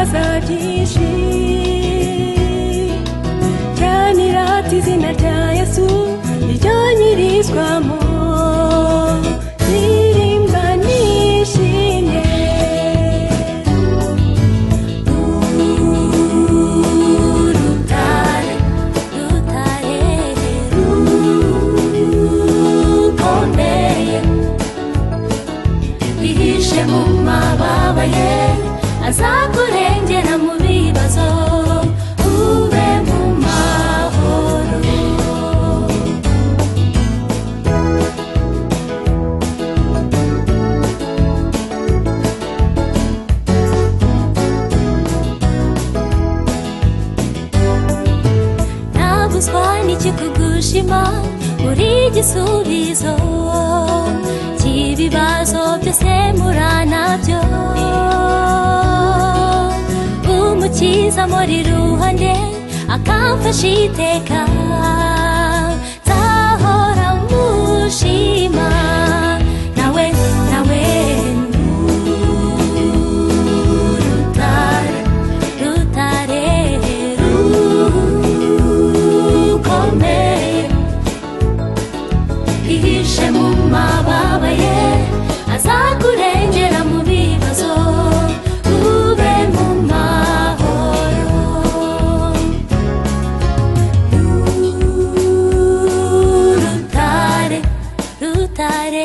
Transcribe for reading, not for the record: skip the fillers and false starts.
ibitangaza byinshi byanirata izina rya Yesu iryo nyirizwamo ndirimba nishimye rutare rutare rukomeye wihishe mu mababa ye azakurengera mu bibazo ube mu mahoro nabuzwa n'ikikugushima uri igisubizo cy'ibibazo byose mpura nabyo umukiza muri ruhande akamfasha iteka nzahora mushima nawe rutare rutare rukomeye ihishe mu mababa ye azakurengera mu bibazo ube mu mahoro rutare rutare